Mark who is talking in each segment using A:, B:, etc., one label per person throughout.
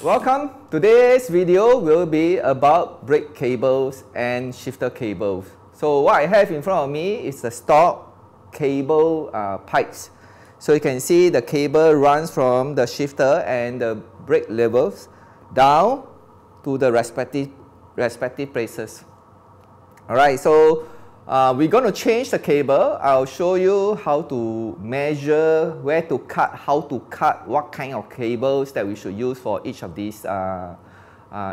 A: Welcome. Today's video will be about brake cables and shifter cables. So what I have in front of me is the stock cable pipes. So you can see the cable runs from the shifter and the brake levels down to the respective places. Alright, so we're going to change the cable. I'll show you how to measure, where to cut, how to cut, what kind of cables that we should use for each of these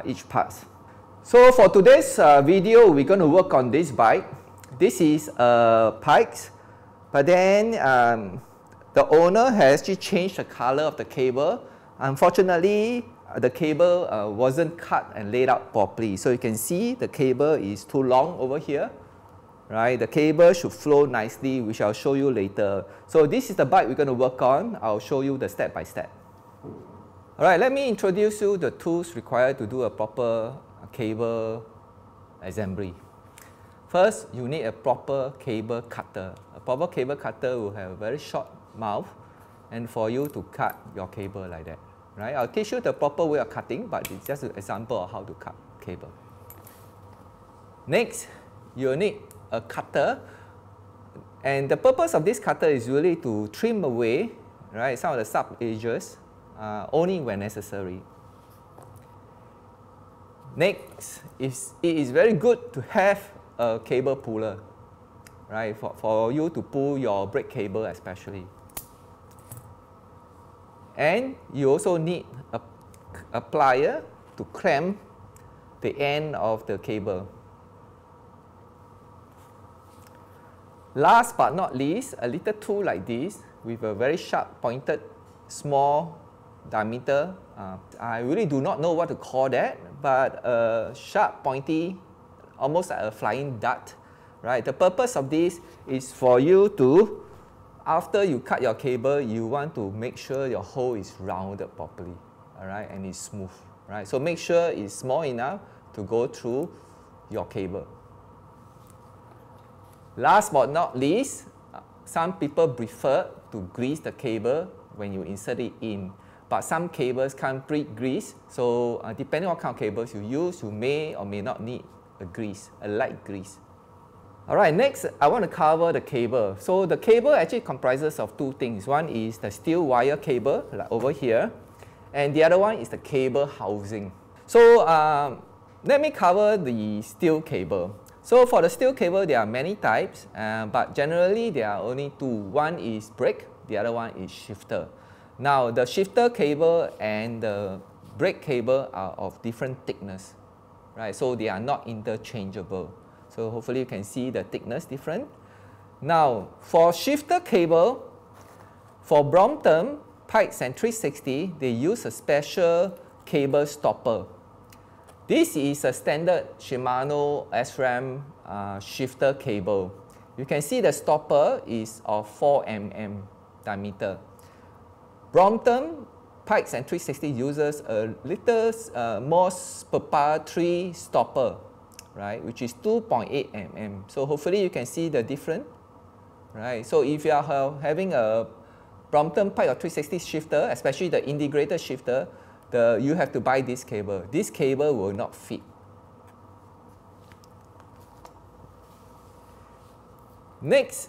A: each parts. So for today's video, we're going to work on this bike. This is pipes, but then the owner has actually changed the color of the cable. Unfortunately, the cable wasn't cut and laid out properly. So you can see the cable is too long over here. Right, the cable should flow nicely, which I'll show you later. So this is the bike we're going to work on. I'll show you the step by step. Alright, let me introduce you the tools required to do a proper cable assembly. First, you need a proper cable cutter. A proper cable cutter will have a very short mouth and for you to cut your cable like that. Right? I'll teach you the proper way of cutting, but it's just an example of how to cut cable. Next, you'll need a cutter, and the purpose of this cutter is really to trim away, right, some of the sub edges only when necessary. Next, it is very good to have a cable puller, right, for you to pull your brake cable especially. And you also need a plier to clamp the end of the cable. Last but not least, a little tool like this with a very sharp pointed small diameter. I really do not know what to call that, but a sharp pointy, almost like a flying dart. Right? The purpose of this is for you to, after you cut your cable, you want to make sure your hole is rounded properly, all right, and it's smooth. Right? So make sure it's small enough to go through your cable. Last but not least, some people prefer to grease the cable when you insert it in, but some cables come pre-greased, so depending on what kind of cables you use, you may or may not need a grease, a light grease. Alright, next I want to cover the cable. So the cable actually comprises of two things. One is the steel wire cable, like over here, and the other one is the cable housing. So let me cover the steel cable. So for the steel cable, there are many types, but generally there are only two. One is brake, the other one is shifter. Now the shifter cable and the brake cable are of different thickness, right? So they are not interchangeable. So hopefully you can see the thickness different. Now for shifter cable, for Brompton, Pikes and 360, they use a special cable stopper. This is a standard Shimano SRAM shifter cable. You can see the stopper is of 4 mm diameter. Brompton, Pikes and 360 uses a little more proprietary stopper, right, which is 2.8 mm. So hopefully you can see the difference, right? So if you are having a Brompton Pike or 360 shifter, especially the integrated shifter, you have to buy this cable. This cable will not fit. Next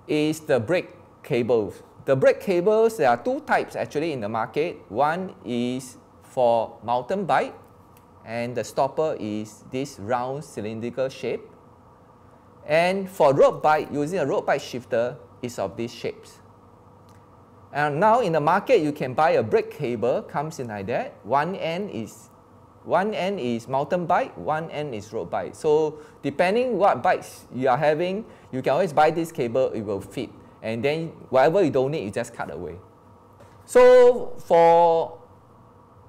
A: is the brake cables. The brake cables, there are two types actually in the market. One is for mountain bike, and the stopper is this round cylindrical shape. And for road bike, using a road bike shifter is of these shapes. And now in the market, you can buy a brake cable, comes in like that. One end is mountain bike, one end is road bike. So depending what bikes you are having, you can always buy this cable, it will fit. And then whatever you don't need, you just cut away. So for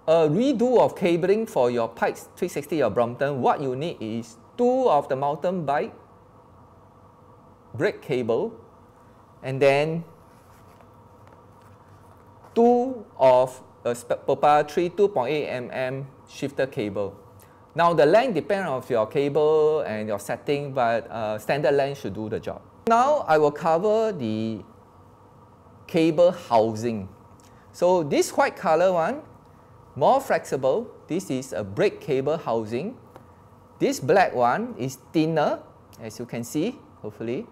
A: a redo of cabling for your Pikes 360 or Brompton, what you need is two of the mountain bike brake cable, and then two of a proprietary 2.8 mm shifter cable. Now the length depends on your cable and your setting, but standard length should do the job. Now I will cover the cable housing. So this white color one more flexible. This is a brake cable housing. This black one is thinner, as you can see, hopefully,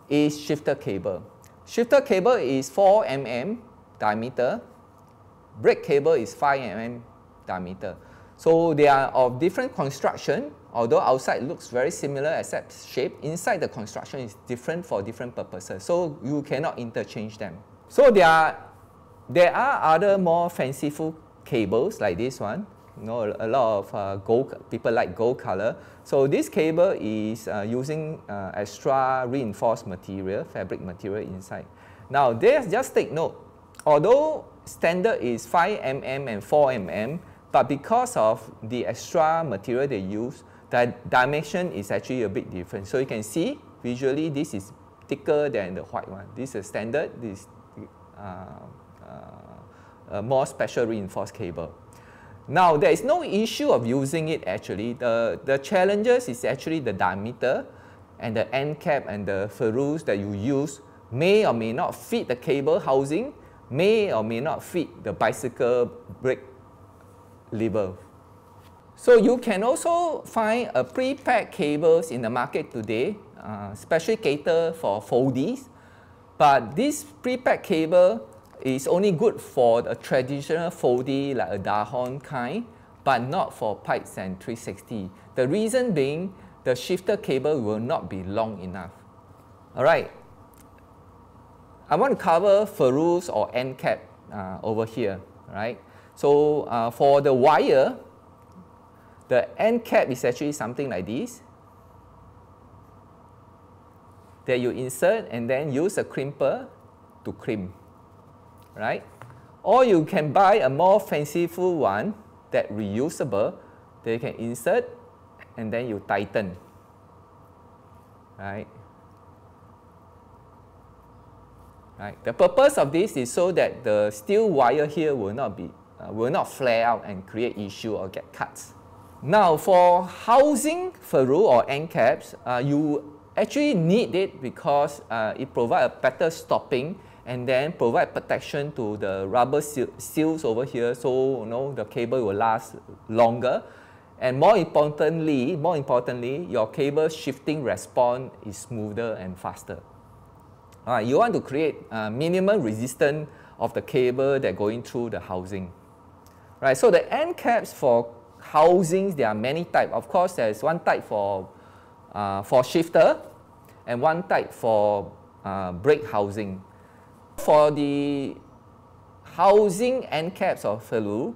A: is shifter cable. Shifter cable is 4 mm diameter. Brake cable is 5 mm diameter. So they are of different construction, although outside looks very similar except shape. Inside the construction is different for different purposes, so you cannot interchange them. So there are other more fanciful cables like this one. You know, a lot of gold, people like gold color. So this cable is using extra reinforced material, fabric material inside. Now just take note, although standard is 5 mm and 4 mm, but because of the extra material they use, the dimension is actually a bit different. So you can see visually this is thicker than the white one. This is standard, this a more special reinforced cable. Now there is no issue of using it actually. The challenges is actually the diameter and the end cap and the ferrules that you use may or may not fit the cable housing, may or may not fit the bicycle brake lever. So you can also find a pre-packed cables in the market today, especially cater for foldies. But this pre-packed cable is only good for a traditional foldie like a Dahon kind, but not for pikes and 360. The reason being, the shifter cable will not be long enough. Alright, I want to cover ferrules or end cap over here. Right? So for the wire, the end cap is actually something like this that you insert and then use a crimper to crimp. Right? Or you can buy a more fanciful one that reusable that you can insert and then you tighten. Right? Right? The purpose of this is so that the steel wire here will not flare out and create issue or get cuts. Now for housing ferrule or end caps, you actually need it because it provides a better stopping and then provide protection to the rubber seals over here, so the cable will last longer. And more importantly, your cable shifting response is smoother and faster. You want to create minimum resistance of the cable that going through the housing. Right, so the end caps for housings, there are many types. Of course, there's one type for shifter and one type for brake housing. For the housing end caps of ferrule,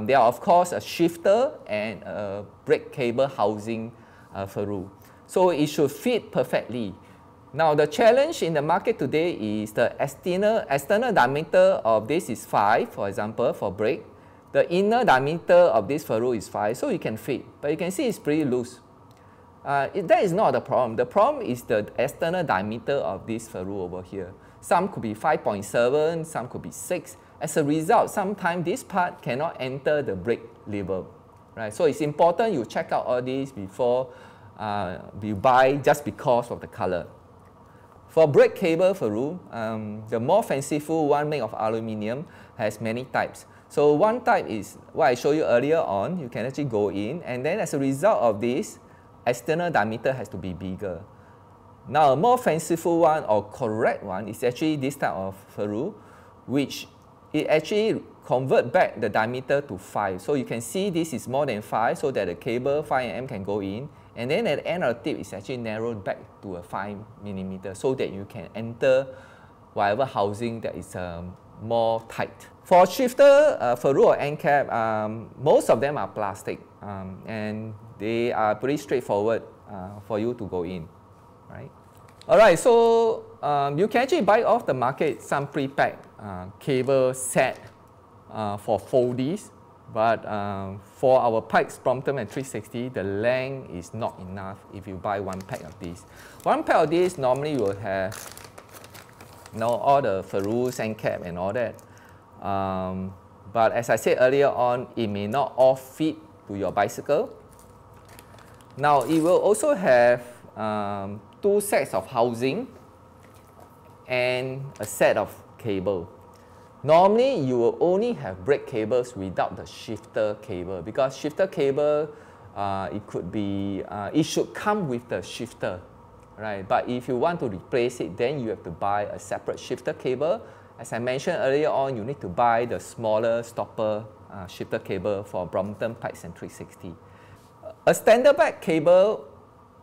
A: there are of course a shifter and a brake cable housing ferrule. So it should fit perfectly. Now the challenge in the market today is the external diameter of this is 5, for example, for brake. The inner diameter of this ferrule is 5, so you can fit. But you can see it's pretty loose. That is not the problem. The problem is the external diameter of this ferrule over here. Some could be 5.7, some could be 6. As a result, sometimes this part cannot enter the brake lever. Right? So it's important you check out all these before you buy just because of the color. For brake cable ferrule, the more fanciful one made of aluminium has many types. So one type is what I showed you earlier on. You can actually go in, and then as a result of this, external diameter has to be bigger. Now a more fanciful one or correct one is actually this type of ferrule, which it actually convert back the diameter to 5. So you can see this is more than 5, so that the cable 5 mm can go in. And then at the end of the tip, it's actually narrowed back to a 5 mm so that you can enter whatever housing that is more tight. For shifter, ferrule or end cap, most of them are plastic and they are pretty straightforward for you to go in. Right? Alright, so you can actually buy off the market some pre-packed cable set for foldies. But for our pikes, Brompton and 360, the length is not enough if you buy one pack of these. One pack of these normally will have all the ferrules and cap and all that. But as I said earlier on, it may not all fit to your bicycle. Now it will also have 2 sets of housing and a set of cable. Normally, you will only have brake cables without the shifter cable, because shifter cable, it should come with the shifter, right? But if you want to replace it, then you have to buy a separate shifter cable. As I mentioned earlier on, you need to buy the smaller stopper shifter cable for Brompton pipes and 360. A standard bike cable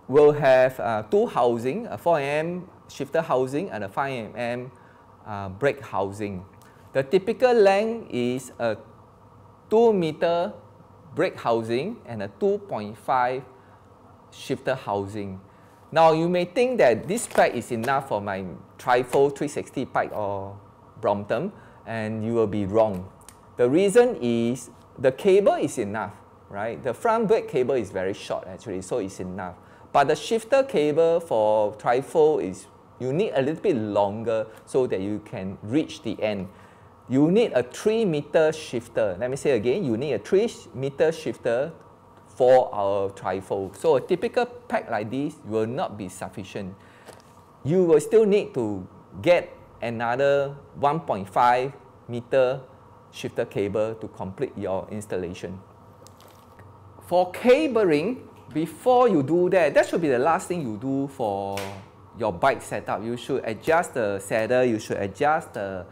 A: will have two housing, a 4mm shifter housing and a 5mm brake housing. The typical length is a 2-meter brake housing and a 2.5 shifter housing. Now you may think that this spec is enough for my Trifold 360 pipe or Brompton, and you will be wrong. The reason is the cable is enough, right? The front brake cable is very short actually, so it's enough. But the shifter cable for Trifold is, you need a little bit longer so that you can reach the end. You need a 3-meter shifter. Let me say again, you need a 3-meter shifter for our Trifold. So a typical pack like this will not be sufficient. You will still need to get another 1.5 meter shifter cable to complete your installation. For cabling, before you do that, that should be the last thing you do for your bike setup. You should adjust the saddle, you should adjust the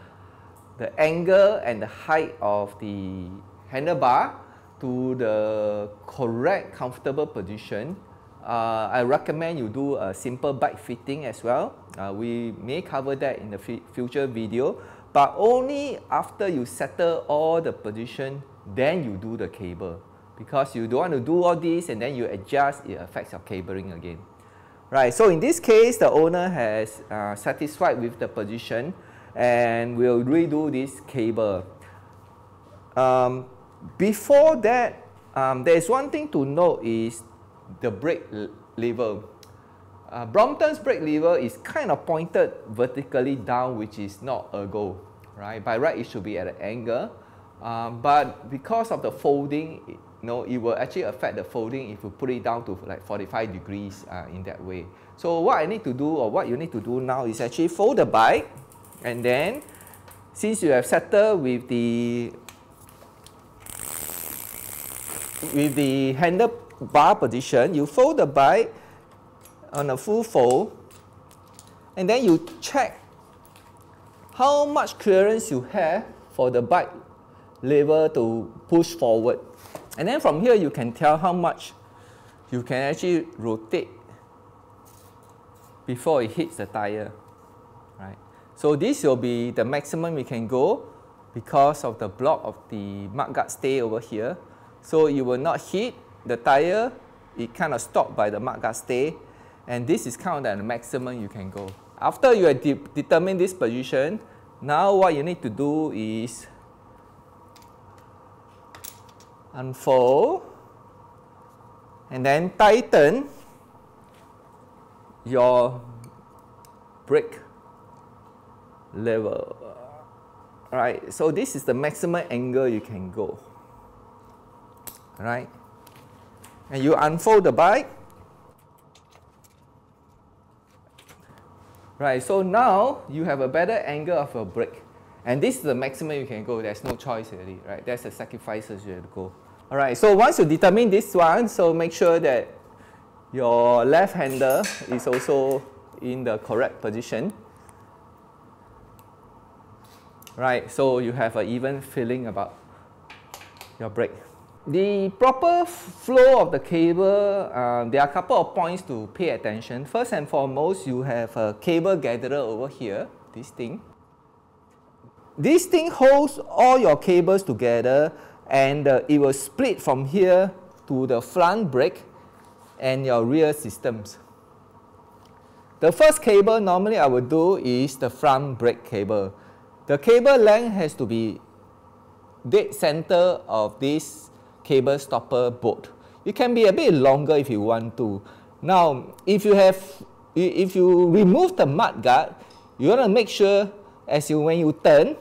A: angle and the height of the handlebar to the correct, comfortable position. I recommend you do a simple bike fitting as well. We may cover that in the future video, but only after you settle all the position, then you do the cable. Because you don't want to do all this and then you adjust, it affects your cabling again. Right, so in this case, the owner has satisfied with the position and will redo this cable. Before that, there is one thing to note is the brake lever. Brompton's brake lever is kind of pointed vertically down, which is not ergo, right? By right, it should be at an angle, but because of the folding, it will actually affect the folding if you put it down to like 45 degrees in that way. So what I need to do, or what you need to do now, is actually fold the bike, and then since you have settled with the handlebar position, you fold the bike on a full fold, and then you check how much clearance you have for the bike lever to push forward. And then from here you can tell how much you can actually rotate before it hits the tire, right? So this will be the maximum we can go because of the block of the mudguard stay over here. So you will not hit the tire, it kind of stopped by the mudguard stay, and this is kind of the maximum you can go. After you have determined this position, now what you need to do is unfold and then tighten your brake lever. Right, so this is the maximum angle you can go. Right, and you unfold the bike. Right, so now you have a better angle of your brake. And this is the maximum you can go. There's no choice already, right? That's the sacrifices you have to go. All right, so once you determine this one, so make sure that your left handle is also in the correct position. Right, so you have an even feeling about your brake. The proper flow of the cable, there are a couple of points to pay attention. First and foremost, you have a cable gatherer over here, this thing. This thing holds all your cables together, and it will split from here to the front brake and your rear systems. The first cable normally I would do is the front brake cable. The cable length has to be dead center of this cable stopper bolt. It can be a bit longer if you want to. Now, if you remove the mudguard, you want to make sure when you turn,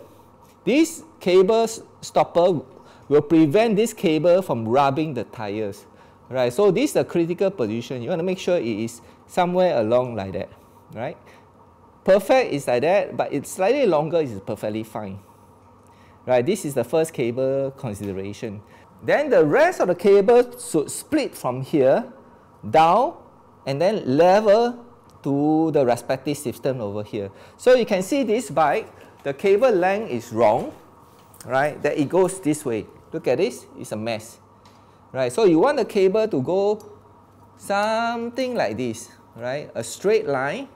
A: this cable stopper will prevent this cable from rubbing the tires. Right, so this is a critical position. You want to make sure it is somewhere along like that. Right, perfect is like that, but it's slightly longer is perfectly fine. Right, this is the first cable consideration. Then the rest of the cable should split from here down and then level to the respective system over here. So you can see this bike, the cable length is wrong, right? That it goes this way. Look at this, it's a mess. Right, so you want the cable to go something like this, right? A straight line,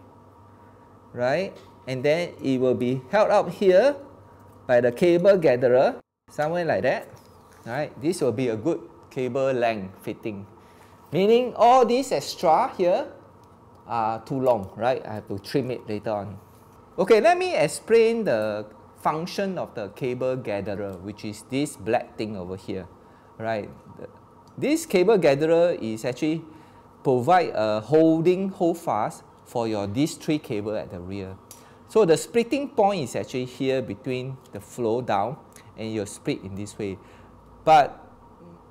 A: right? And then it will be held up here by the cable gatherer, somewhere like that, right? This will be a good cable length fitting. Meaning all these extra here are too long, right? I have to trim it later on. Okay, let me explain the function of the cable gatherer, which is this black thing over here, right? This cable gatherer is actually provide a hold fast for these three cables at the rear. So the splitting point is actually here between the flow down and you split in this way. But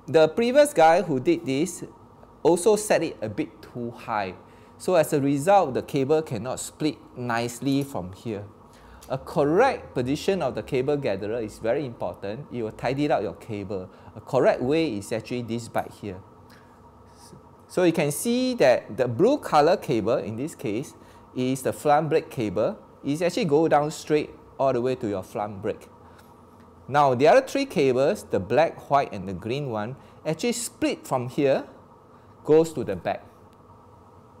A: the previous guy who did this also set it a bit too high. So as a result, the cable cannot split nicely from here. A correct position of the cable gatherer is very important. It will tidy out your cable. A correct way is actually this back here. So you can see that the blue color cable in this case is the front brake cable. It actually go down straight all the way to your front brake. Now the other three cables, the black, white and the green one, actually split from here, goes to the back.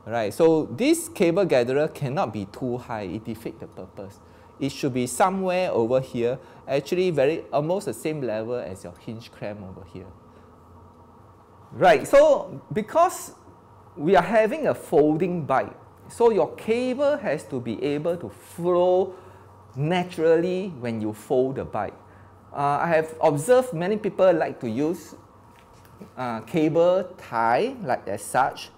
A: Right, so this cable gatherer cannot be too high, it defeats the purpose. It should be somewhere over here, actually almost the same level as your hinge clamp over here. Right, so because we are having a folding bike, so your cable has to be able to flow naturally when you fold the bike. I have observed many people like to use cable tie like as such.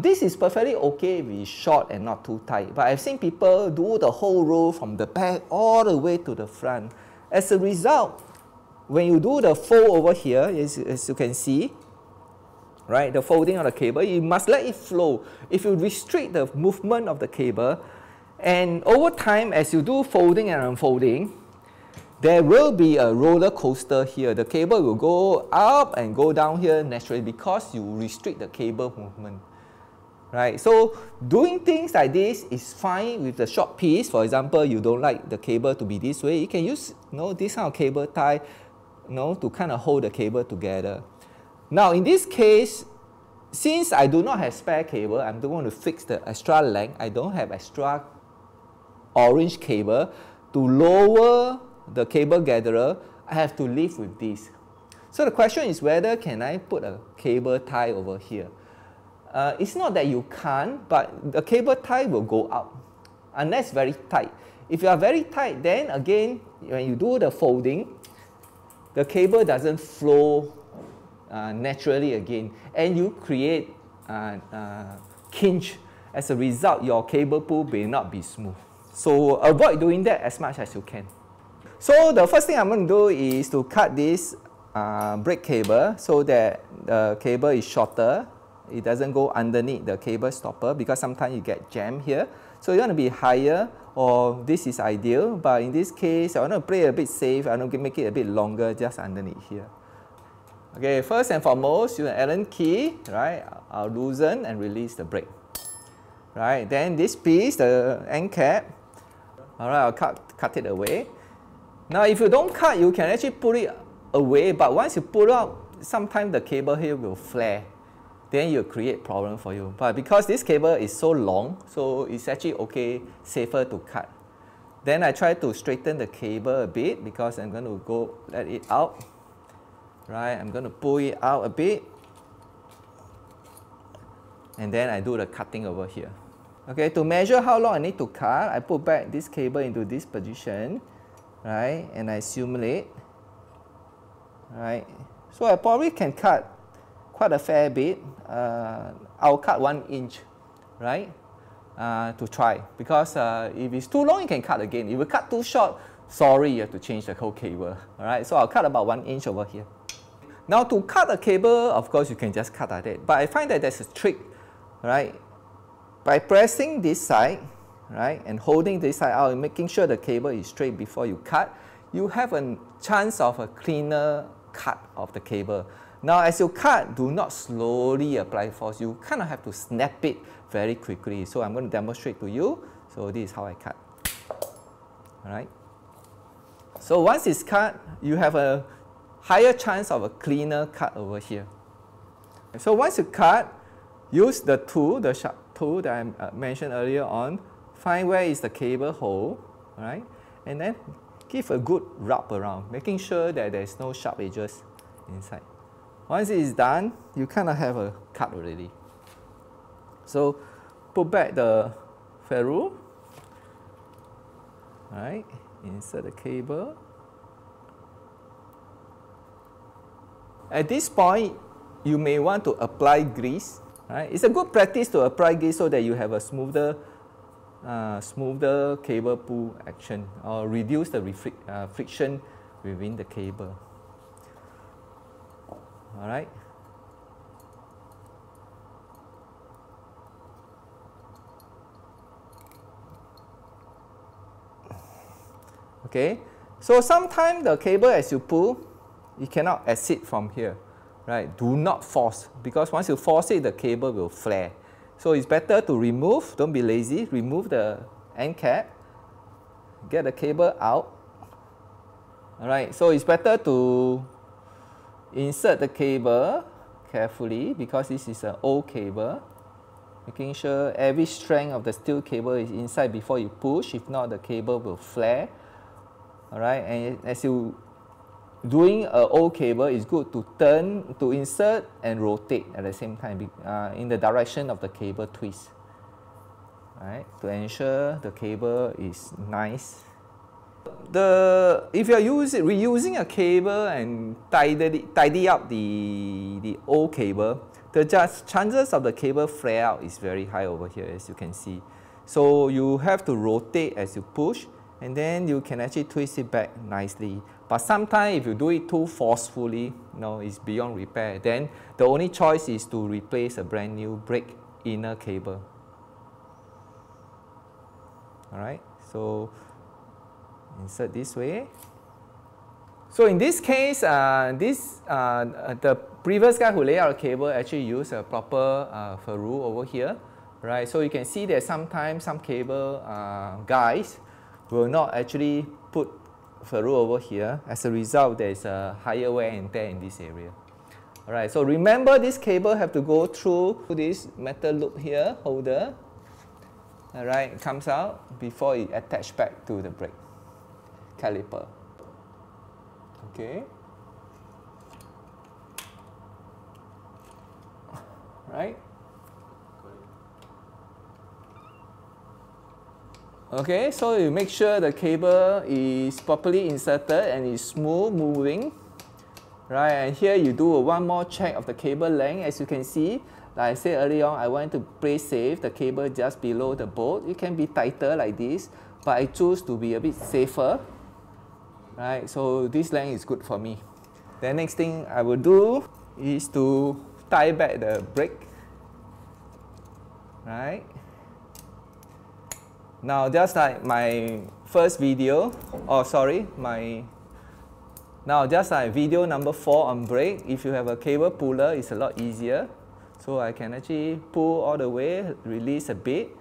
A: This is perfectly okay if it's short and not too tight, but I've seen people do the whole row from the back all the way to the front. As a result, when you do the fold over here, as you can see, right, the folding of the cable, you must let it flow. If you restrict the movement of the cable, and over time as you do folding and unfolding, there will be a roller coaster here. The cable will go up and go down here naturally because you restrict the cable movement. Right, so doing things like this is fine with the short piece. For example, you don't like the cable to be this way, you can use this kind of cable tie to kind of hold the cable together. Now in this case, since I do not have spare cable, I'm going to fix the extra length. I don't have extra orange cable. To lower the cable gatherer, I have to live with this. So the question is whether can I put a cable tie over here. It's not that you can't, but the cable tie will go up unless very tight. If you are very tight, then again, when you do the folding, the cable doesn't flow naturally again, and you create kinch. As a result, your cable pull may not be smooth. So avoid doing that as much as you can. So the first thing I'm going to do is to cut this brake cable so that the cable is shorter. It doesn't go underneath the cable stopper because sometimes you get jammed here. So you want to be higher, or this is ideal, but in this case I want to play a bit safe. I want to make it a bit longer just underneath here. Okay, first and foremost, use an Allen key, right? I'll loosen and release the brake. Right, then this piece, the end cap, alright, I'll cut it away. Now if you don't cut, you can actually pull it away, but once you pull out, sometimes the cable here will flare. Then you'll create problem for you. But because this cable is so long, so it's actually okay, safer to cut. Then I try to straighten the cable a bit because I'm going to let it out. Right, I'm going to pull it out a bit. And then I do the cutting over here. Okay, to measure how long I need to cut, I put back this cable into this position. Right, and I simulate. Right, so I probably can cut quite a fair bit. I'll cut 1 inch, right, to try. Because if it's too long, you can cut again. If you cut too short, sorry, you have to change the whole cable. All right, so I'll cut about 1 inch over here. Now to cut a cable, of course, you can just cut like that. But I find that there's a trick, right? By pressing this side, right, and holding this side out and making sure the cable is straight before you cut, you have a chance of a cleaner cut of the cable. Now as you cut, do not slowly apply force. You kind of have to snap it very quickly. So I'm going to demonstrate to you. So this is how I cut. Alright. So once it's cut, you have a higher chance of a cleaner cut over here. So once you cut, use the tool, the sharp tool that I mentioned earlier on. Find where is the cable hole, right? And then give a good rub around, making sure that there's no sharp edges inside. Once it is done, you kind of have a cut already. So put back the ferrule, right? Insert the cable. At this point, you may want to apply grease. Right? It's a good practice to apply grease so that you have a smoother cable pull action, or reduce the friction within the cable. All right. Okay. So sometimes the cable, as you pull, it cannot exit from here. Right? Do not force, because once you force it, the cable will flare. So it's better to remove, don't be lazy, remove the end cap, get the cable out. Alright, so it's better to insert the cable carefully, because this is an old cable, making sure every strand of the steel cable is inside before you push. If not, the cable will flare. Alright, and as you doing an old cable, it's good to turn, to insert and rotate at the same time in the direction of the cable twist, right? To ensure the cable is nice. If you are reusing a cable and tidy up the old cable, the chances of the cable flare out is very high over here, as you can see. So you have to rotate as you push, and then you can actually twist it back nicely. But sometimes if you do it too forcefully, it's beyond repair. Then the only choice is to replace a brand new brake inner cable. Alright, so insert this way. So in this case, the previous guy who laid out a cable actually used a proper ferrule over here. Right, so you can see that sometimes some cable guys will not actually put ferrule over here. As a result, there is a higher wear and tear in this area. Alright, so remember this cable have to go through this metal loop here, holder. Alright, it comes out before it attach back to the brake caliper. Okay. Right. Okay, so you make sure the cable is properly inserted and is smooth moving. Right, and here you do one more check of the cable length. As you can see, like I said earlier on, I want to play safe, the cable just below the bolt. It can be tighter like this, but I choose to be a bit safer. Right, so this length is good for me. The next thing I will do is to tie back the brake. Right. Now, just like my first video, just like video number 4 on brake, if you have a cable puller, it's a lot easier. So I can actually pull all the way, release a bit,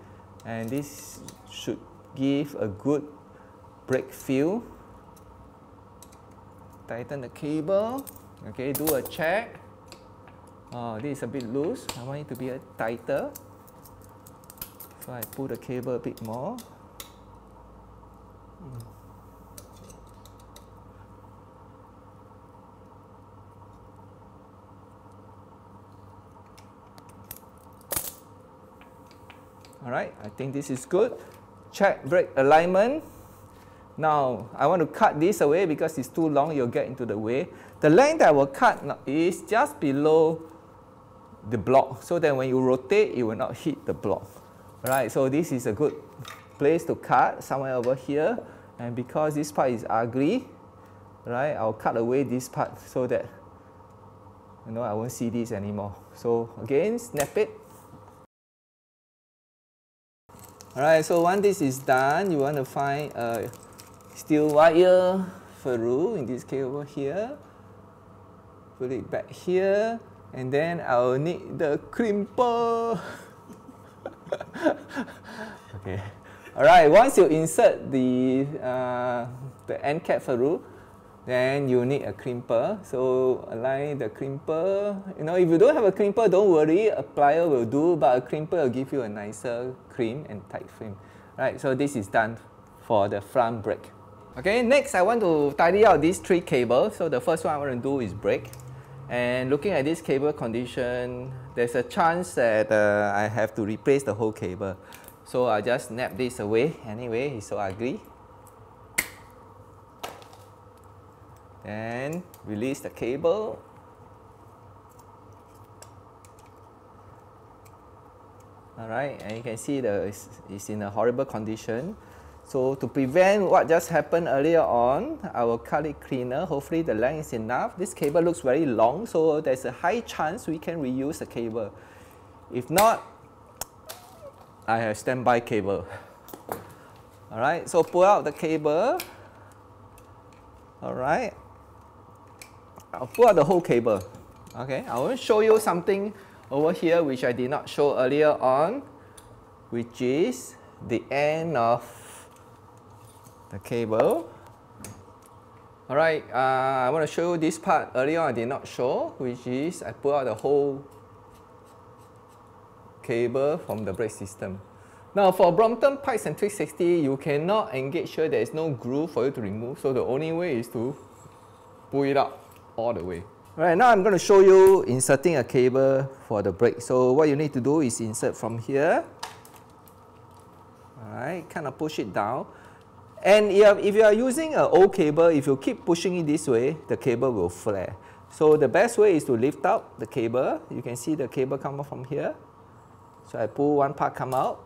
A: and this should give a good brake feel. Tighten the cable. Okay, do a check. Oh, this is a bit loose. I want it to be tighter. So I pull the cable a bit more. Alright, I think this is good. Check brake alignment. Now, I want to cut this away because it's too long, you'll get into the way. The length that I will cut is just below the block, so that when you rotate, it will not hit the block. Right, so this is a good place to cut, somewhere over here. And because this part is ugly, right, I'll cut away this part so that I won't see this anymore. So again, snap it. Alright, so once this is done, you want to find a steel wire, ferrule, in this case over here. Put it back here, and then I'll need the crimper. Okay. Alright, once you insert the end cap ferrule, then you need a crimper. So align the crimper. You know, if you don't have a crimper, don't worry, a plier will do, but a crimper will give you a nicer crimp and tight frame. Right, so this is done for the front brake. Okay, next I want to tidy out these 3 cables. So the first one I want to do is brake. And looking at this cable condition, there's a chance that I have to replace the whole cable. So I just snap this away. Anyway, it's so ugly. Then release the cable. Alright, and you can see it's in a horrible condition. So to prevent what just happened earlier on, I will cut it cleaner. Hopefully the length is enough. This cable looks very long, so there's a high chance we can reuse the cable. If not, I have standby cable. Alright, so pull out the cable. Alright, I'll pull out the whole cable. Okay, I want to show you something over here which I did not show earlier on, which is the end of the cable. Alright, I want to show you this part earlier on I did not show, which is I pull out the whole cable from the brake system. Now for Brompton Pikes and 360, you cannot engage here, there is no groove for you to remove, so the only way is to pull it out all the way. Alright, now I'm going to show you inserting a cable for the brake. So what you need to do is insert from here. Alright, kind of push it down. And if you are using an old cable, if you keep pushing it this way, the cable will flare. So the best way is to lift out the cable. You can see the cable come out from here. So I pull one part come out.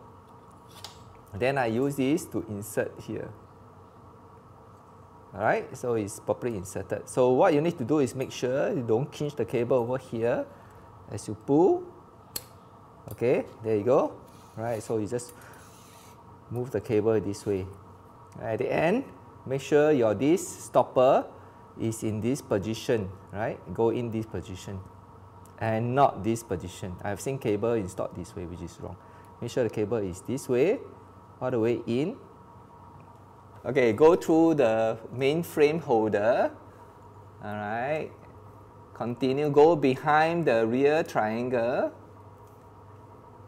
A: Then I use this to insert here. Alright, so it's properly inserted. So what you need to do is make sure you don't kinch the cable over here as you pull. Okay, there you go. Right, so you just move the cable this way. At the end, make sure your this stopper is in this position, right? Go in this position and not this position. I've seen cable installed this way, which is wrong. Make sure the cable is this way, all the way in. Okay, go through the main frame holder. Alright. Continue, go behind the rear triangle.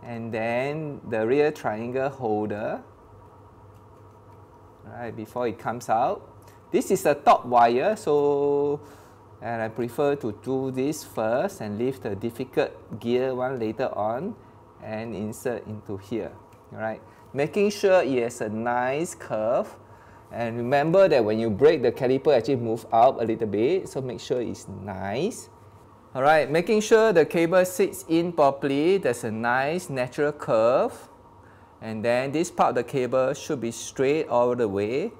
A: And then the rear triangle holder. Alright, before it comes out. This is the top wire, so and I prefer to do this first and leave the difficult gear one later on and insert into here. Alright, making sure it has a nice curve. And remember that when you brake, the caliper actually moves out a little bit, so make sure it's nice. Alright, making sure the cable sits in properly, there's a nice natural curve. And then this part of the cable should be straight all the way.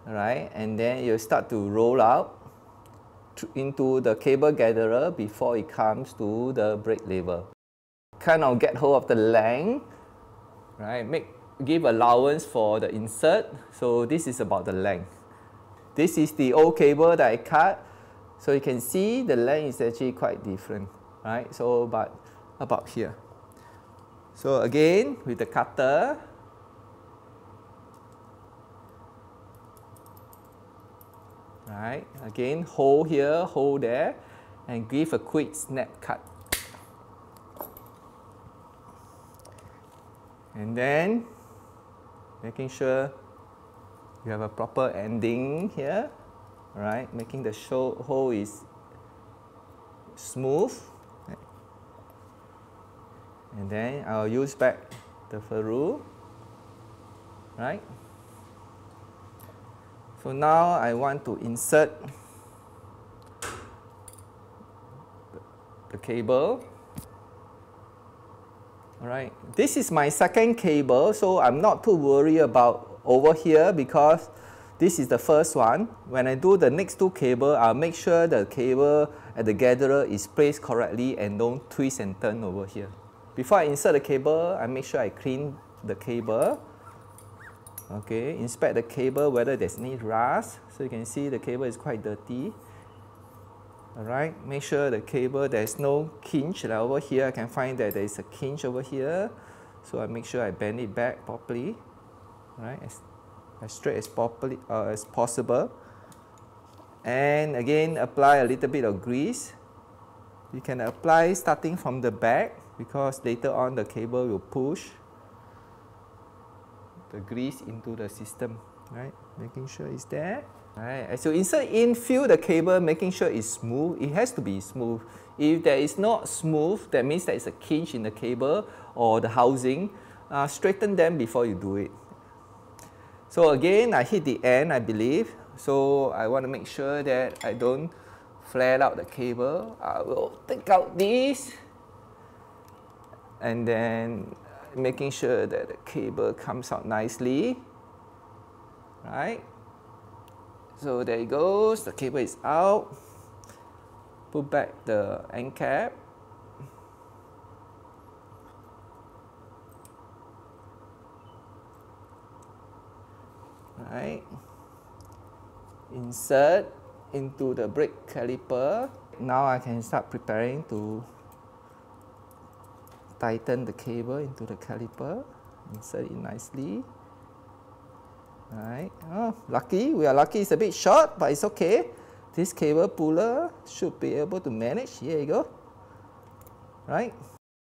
A: Alright, and then you start to roll out into the cable gatherer before it comes to the brake lever. Kind of get hold of the length. Right, give allowance for the insert. So this is about the length. This is the old cable that I cut. So you can see the length is actually quite different. Right, so but about here. So again, with the cutter, right, again, hold here, hold there, and give a quick snap cut. And then, making sure you have a proper ending here, right, making the hole is smooth. And then I'll use back the ferrule, right? So now I want to insert the cable. Alright, this is my second cable, so I'm not too worried about over here because this is the first one. When I do the next two cable, I'll make sure the cable at the gatherer is placed correctly and don't twist and turn over here. Before I insert the cable, I make sure I clean the cable. Okay, inspect the cable whether there's any rust. So you can see the cable is quite dirty. Alright, make sure the cable there's no kinch. Like over here I can find that there is a kinch over here. So I make sure I bend it back properly. Alright, as straight as possible. And again, apply a little bit of grease. You can apply starting from the back because later on the cable will push the grease into the system, right? Making sure it's there. Right. As you insert in, feel the cable, making sure it's smooth. It has to be smooth. If there is not smooth, that means there is a kinch in the cable or the housing. Straighten them before you do it. So again, I hit the end, I believe. So I want to make sure that I don't flare out the cable. I will take out this and then making sure that the cable comes out nicely. Right. So there it goes, the cable is out. Put back the end cap. Right. Insert into the brake caliper. Now I can start preparing to tighten the cable into the caliper. Insert it nicely. Right. Oh, lucky. We are lucky it's a bit short, but it's okay. This cable puller should be able to manage. Here you go. Right.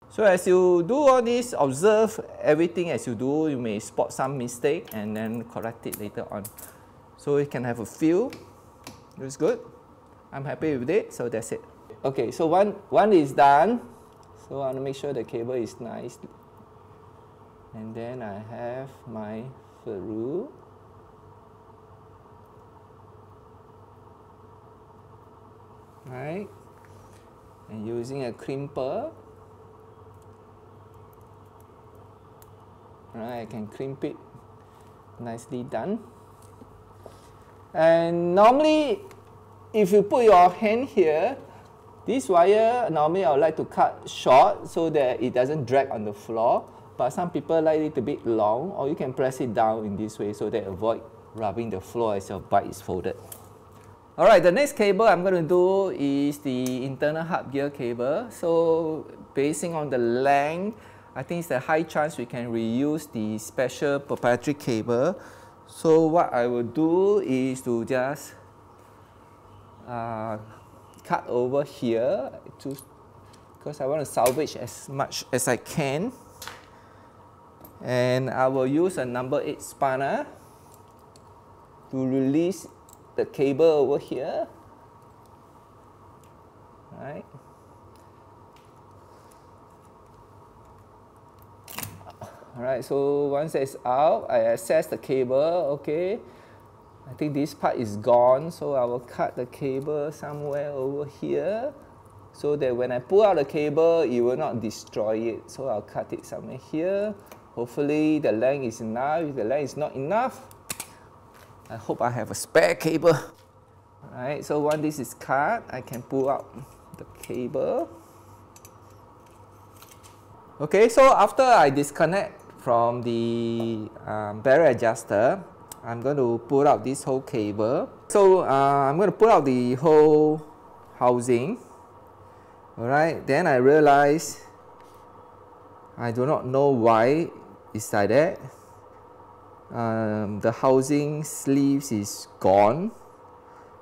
A: So as you do all this, observe everything as you do. You may spot some mistake and then correct it later on. So you can have a feel. It's good. I'm happy with it. So that's it. Okay. So one is done. So I want to make sure the cable is nice. And then I have my ferrule. Right, and using a crimper, right, I can crimp it, nicely done. And normally, if you put your hand here, this wire, normally I would like to cut short so that it doesn't drag on the floor, but some people like it a bit long, or you can press it down in this way so that avoid rubbing the floor as your bike is folded. Alright, the next cable I'm going to do is the internal hub gear cable. So basing on the length, I think it's a high chance we can reuse the special proprietary cable. So what I will do is to just cut over here because I want to salvage as much as I can. And I will use a number 8 spanner to release the cable over here, right? Alright, so once it's out, I access the cable, okay. I think this part is gone, so I will cut the cable somewhere over here so that when I pull out the cable, it will not destroy it. So I'll cut it somewhere here. Hopefully the length is enough. If the length is not enough, I hope I have a spare cable. Alright, so once this is cut, I can pull out the cable. Okay, so after I disconnect from the barrel adjuster, I'm going to pull out this whole cable. So I'm going to pull out the whole housing. Alright, then I realize I do not know why it's like that. The housing sleeves is gone.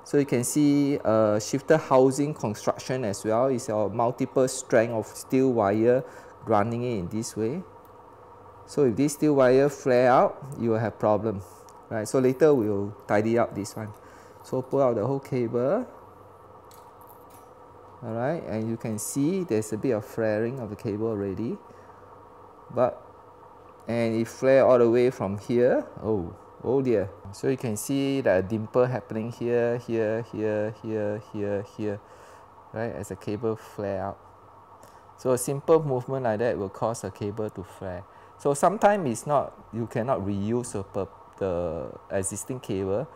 A: So you can see shifter housing construction as well. It's a multiple strength of steel wire running it in this way. So if this steel wire flare out, you will have problem. Right, so later we'll tidy up this one. So pull out the whole cable. Alright, and you can see there's a bit of flaring of the cable already. And it flare all the way from here. Oh dear. So you can see that dimple happening here, here, here, here, here, here, right, as the cable flare out. So a simple movement like that will cause a cable to flare. So sometimes it's not, you cannot reuse the existing cable,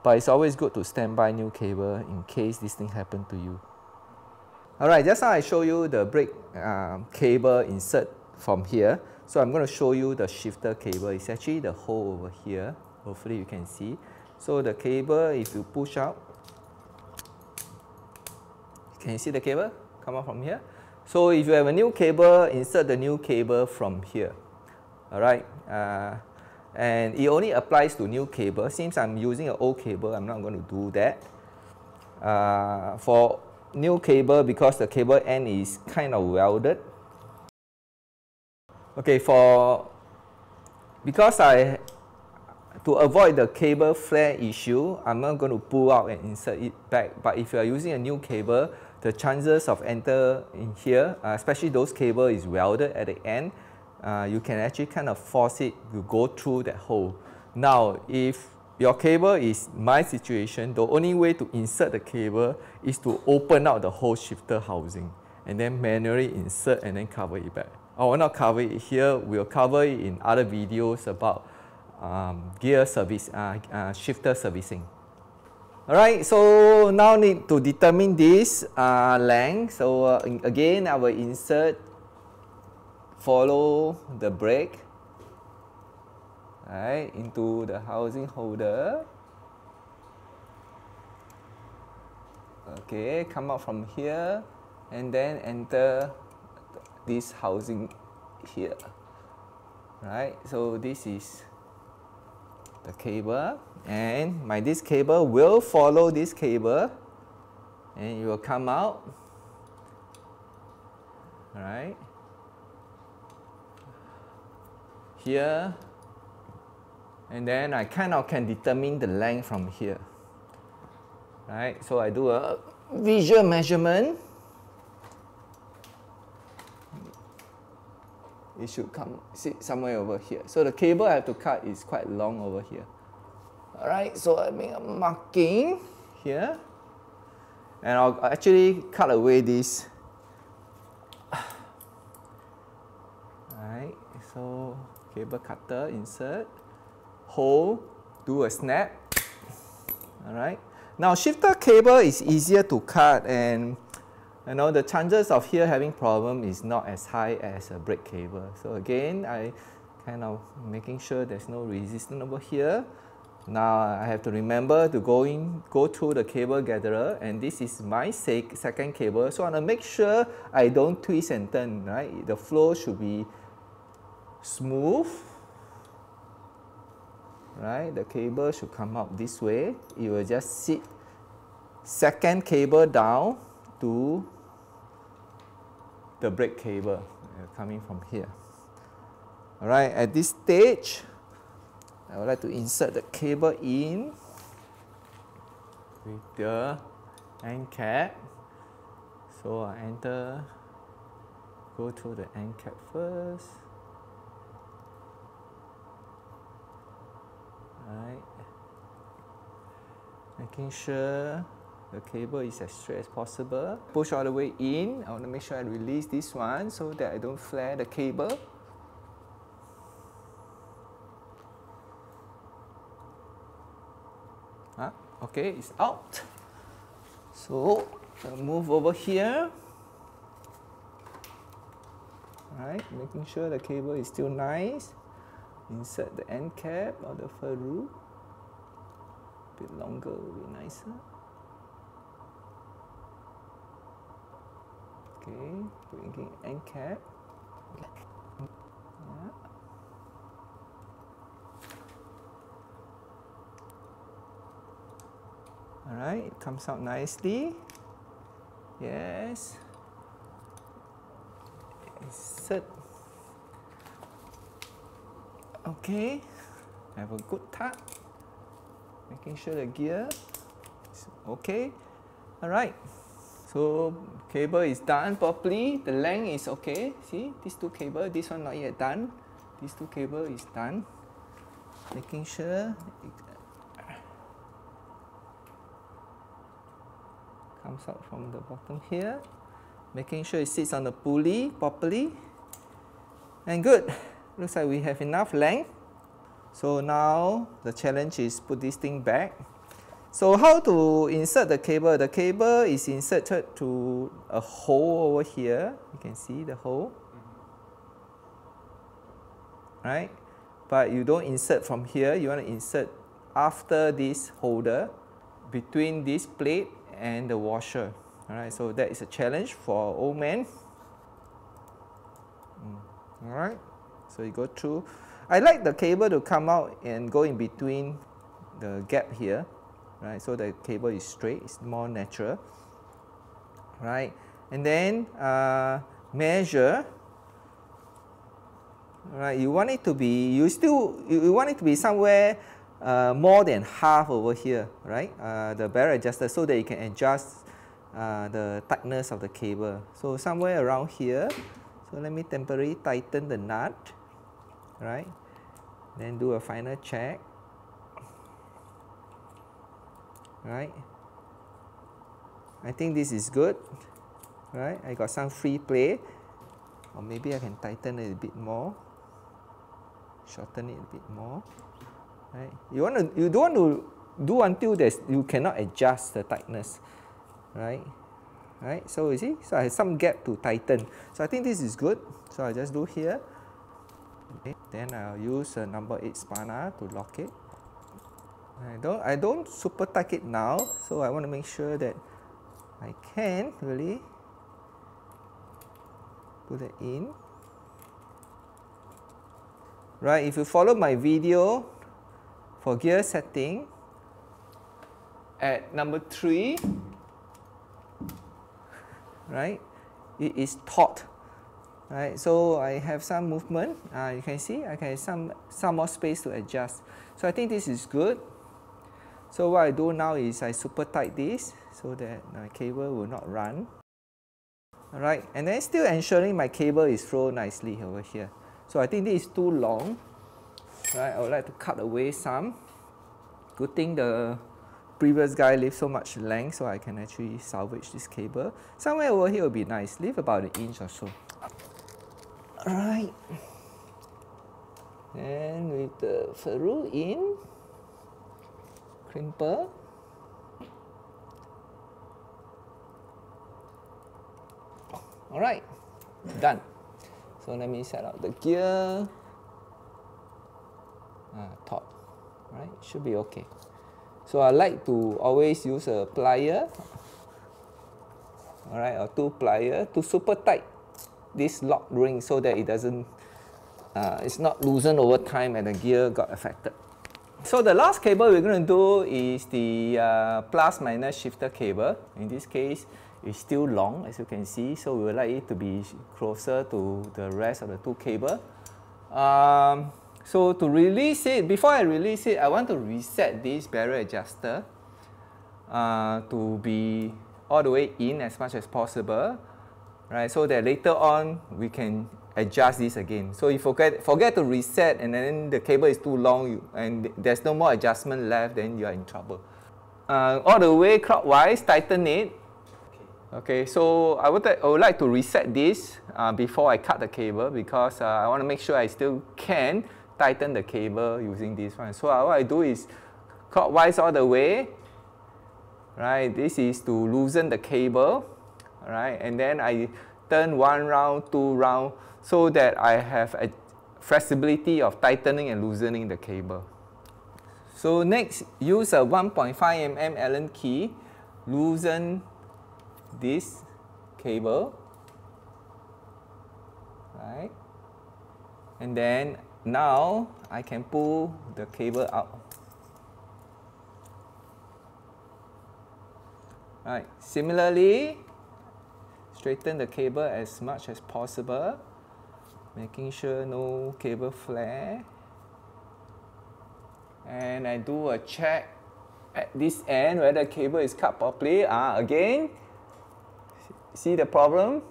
A: but it's always good to stand by new cable in case this thing happen to you. Alright, just now I show you the brake cable insert from here. So I'm going to show you the shifter cable. It's actually the hole over here. Hopefully you can see. So the cable, if you push out, can you see the cable come out from here? So if you have a new cable, insert the new cable from here. Alright, and it only applies to new cable. Since I'm using an old cable, I'm not going to do that. For new cable, because the cable end is kind of welded. Okay, because to avoid the cable flare issue, I'm not going to pull out and insert it back. But if you are using a new cable, the chances of enter in here, especially those cable is welded at the end, you can actually kind of force it to go through that hole. Now, if your cable is my situation, the only way to insert the cable is to open out the whole shifter housing and then manually insert and then cover it back. I will not cover it here. We'll cover it in other videos about gear service, shifter servicing. Alright, so now need to determine this length. So again, I will insert, follow the brake, right, into the housing holder. Okay, come out from here and then enter this housing here. Right, so this is the cable, and this cable will follow this cable and it will come out. Right, here, and then I kind of can determine the length from here. Right, so I do a visual measurement. It should sit somewhere over here. So the cable I have to cut is quite long over here. Alright, so I make a marking here. And I'll actually cut away this. Alright, so cable cutter, insert, hole, do a snap. Alright. Now shifter cable is easier to cut, and you know, the chances of here having problem is not as high as a brake cable. So again, I kind of making sure there's no resistance over here. Now I have to remember to go through the cable gatherer, and this is my second cable. So I want to make sure I don't twist and turn, right? The flow should be smooth, right? The cable should come out this way. It will just sit second cable down to the brake cable coming from here. Alright, at this stage, I would like to insert the cable in with the end cap. So I go through the end cap first. Right, making sure the cable is as straight as possible. Push all the way in. I want to make sure I release this one so that I don't flare the cable. Okay, it's out. So I'll move over here. Right, making sure the cable is still nice. Insert the end cap of the ferrule. A bit longer will be nicer. Okay, bringing end cap. Yeah. Alright, it comes out nicely. Yes. Insert. Okay, have a good tap. Making sure the gear is okay. Alright. So cable is done properly, the length is okay. See, these two cable, this one not yet done. These two cable is done. Making sure it comes out from the bottom here. Making sure it sits on the pulley properly. And good. Looks like we have enough length. So now the challenge is put this thing back. So how to insert the cable? The cable is inserted to a hole over here. You can see the hole. right? But you don't insert from here, you want to insert after this holder, between this plate and the washer. Alright, so that is a challenge for old man. Alright, so you go through. I like the cable to come out and go in between the gap here, right? So the cable is straight, it's more natural, right? And then measure. Right, you want it to be, you want it to be somewhere more than half over here, right? The barrel adjuster, so that you can adjust the tightness of the cable. So somewhere around here. So let me temporarily tighten the nut, right? Then do a final check, right? I think this is good, right? I got some free play, or maybe I can tighten it a bit more. Shorten it a bit more, right? You don't want to do until you cannot adjust the tightness, right? Right. So you see, so I have some gap to tighten. So I think this is good. So I just do here. Okay. Then I'll use a number 8 spanner to lock it. I don't super tight it now. So I want to make sure that I can really put it in. Right, if you follow my video for gear setting, at number 3, right, it is taut, right? So I have some movement. You can see I can have some more space to adjust. So I think this is good. So what I do now is I super tight this so that my cable will not run. All right, and then still ensuring my cable is flow nicely over here. So I think this is too long, right? I would like to cut away some. Good thing the previous guy left so much length, so I can actually salvage this cable. Somewhere over here would be nice. Leave about an inch or so. Alright. And with the ferrule in, crimper. Alright, done. So let me set up the gear. Taut, right? Should be okay. So I like to always use a plier, alright, or 2 pliers to super tight this lock ring so that it doesn't, it's not loosened over time and the gear got affected. So the last cable we're going to do is the plus minus shifter cable. In this case, it's still long, as you can see, so we would like it to be closer to the rest of the 2 cables. So to release it, before I release it, I want to reset this barrel adjuster to be all the way in as much as possible, right? So that later on we can adjust this again. So if you forget to reset and then the cable is too long and there's no more adjustment left, then you are in trouble. All the way clockwise, tighten it. Okay, so I would like to reset this before I cut the cable because I want to make sure I still can tighten the cable using this one. So what I do is clockwise all the way, right? This is to loosen the cable, right? And then I turn 1 round, 2 round, so that I have a flexibility of tightening and loosening the cable. So next, use a 1.5 mm Allen key, loosen this cable, right? And then now I can pull the cable out. Right. Similarly, straighten the cable as much as possible, making sure no cable flare. And I do a check at this end whether the cable is cut properly. Again, see the problem?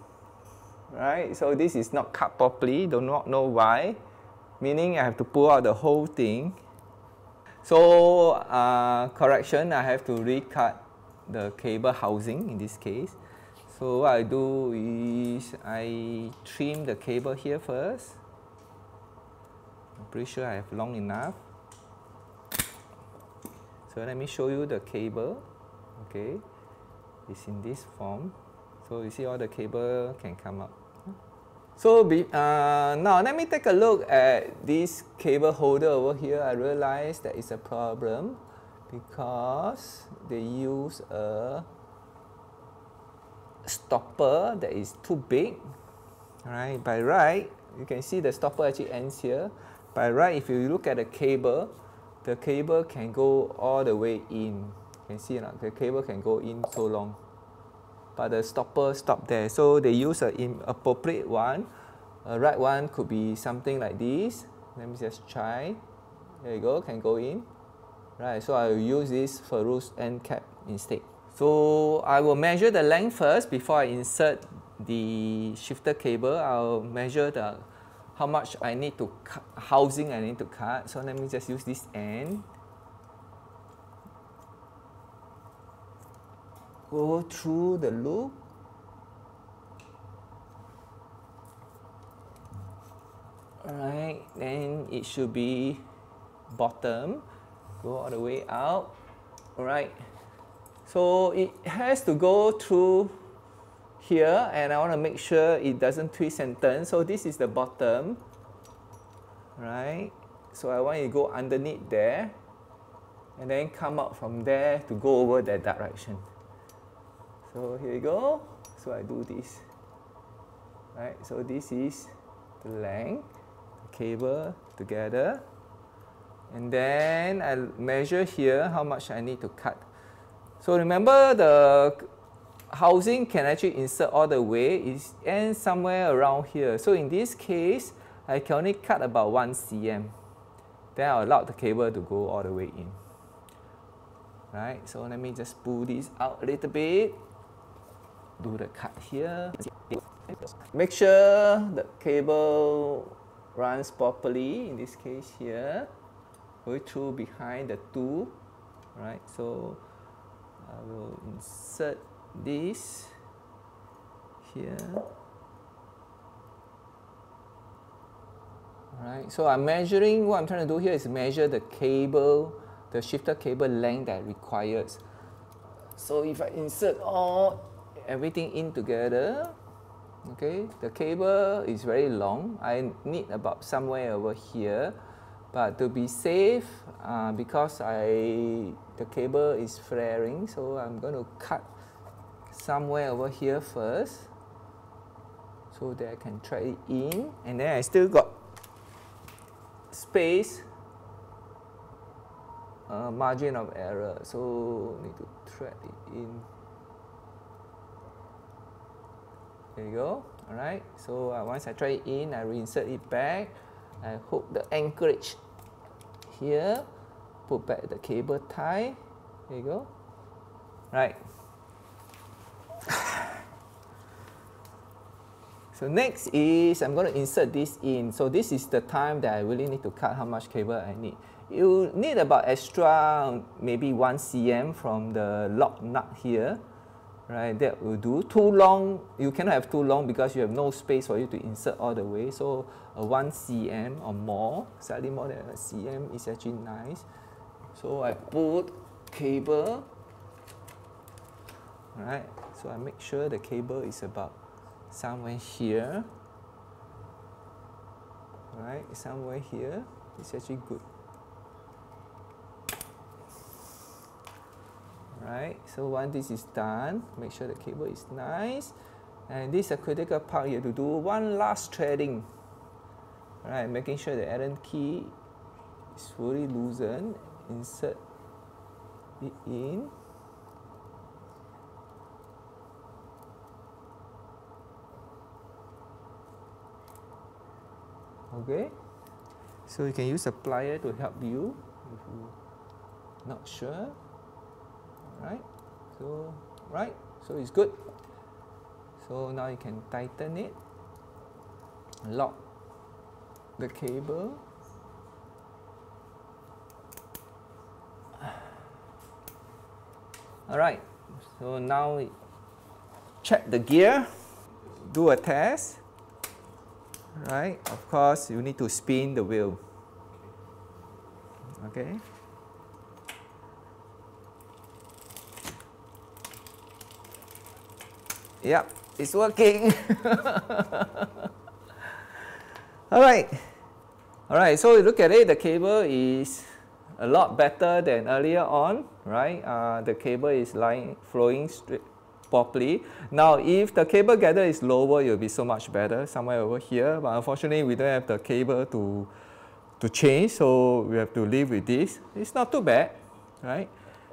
A: Right? So this is not cut properly, do not know why. Meaning I have to pull out the whole thing. So correction, I have to recut the cable housing in this case. So what I do is I trim the cable here first. I'm pretty sure I have long enough. So let me show you the cable. Okay, it's in this form. So you see all the cable can come up. So now let me take a look at this cable holder over here. I realize that it's a problem because they use a stopper that is too big. Alright, by right, you can see the stopper actually ends here. By right, if you look at the cable can go all the way in. You can see the cable can go in so long. But the stopper stopped there. So they use an inappropriate one. A right one could be something like this. Let me just try. There you go, can go in. Right, so I will use this ferrous end cap instead. So I will measure the length first before I insert the shifter cable. I'll measure how much I need to cut, housing I need to cut. So let me just use this end. Go through the loop. Alright, then it should be bottom. Go all the way out. Alright. So it has to go through here, and I want to make sure it doesn't twist and turn. So this is the bottom. Right. So I want it to go underneath there and then come out from there to go over that direction. So here you go. So I do this. Right, so this is the length, the cable together. And then I measure here how much I need to cut. So remember, the housing can actually insert all the way. It ends somewhere around here. So in this case, I can only cut about 1 cm. Then I'll allow the cable to go all the way in. Right, so let me just pull this out a little bit. Do the cut here. Make sure the cable runs properly, in this case here. Go through behind the tool. Right, so I will insert this here. Alright, so I'm measuring, what I'm trying to do here is measure the cable, the shifter cable length that requires. So if I insert everything in together, okay, the cable is very long. I need about somewhere over here, but to be safe, because the cable is flaring, so I'm going to cut somewhere over here first, so that I can thread it in, and then I still got space, margin of error, so need to thread it in. There you go. Alright, so once I thread it in, I reinsert it back. I hook the anchorage here, put back the cable tie. There you go. Right. So next is I'm going to insert this in. So this is the time that I really need to cut how much cable I need. You need about extra maybe 1 cm from the lock nut here. Right, that will do. Too long, you cannot have too long because you have no space for you to insert all the way. So 1 cm or more, slightly more than a cm is actually nice. So I put cable. Alright, so I make sure the cable is about somewhere here. Alright, somewhere here. It's actually good. Right, so once this is done, make sure the cable is nice. And this is a critical part. You have to do one last threading. Right, making sure the Allen key is fully loosened. Insert it in. Okay, so you can use a plier to help you if you're not sure. Right, so it's good. So now you can tighten it, lock the cable. Alright, so now check the gear, do a test. Right, of course you need to spin the wheel. Okay. Yep, it's working. Alright, so you look at it, the cable is a lot better than earlier on, right? The cable is flowing straight properly. Now, if the cable gather is lower, it will be so much better, somewhere over here. But unfortunately, we don't have the cable to change, so we have to live with this. It's not too bad, right?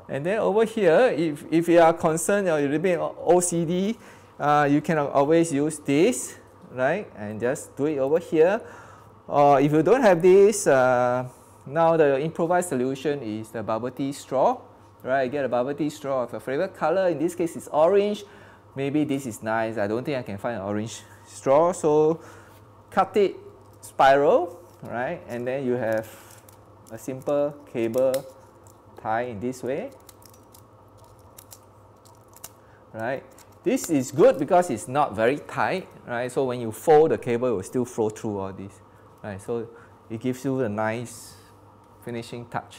A: And then over here, if you are concerned or you're a little bit OCD, you can always use this, right? And just do it over here. Or if you don't have this, now the improvised solution is the bubble tea straw, right? Get a bubble tea straw of your favorite color. In this case, it's orange. Maybe this is nice. I don't think I can find an orange straw. So cut it spiral, right? And then you have a simple cable tie in this way, right? This is good because it's not very tight, right? So when you fold, the cable will still flow through all this, right? So it gives you a nice finishing touch.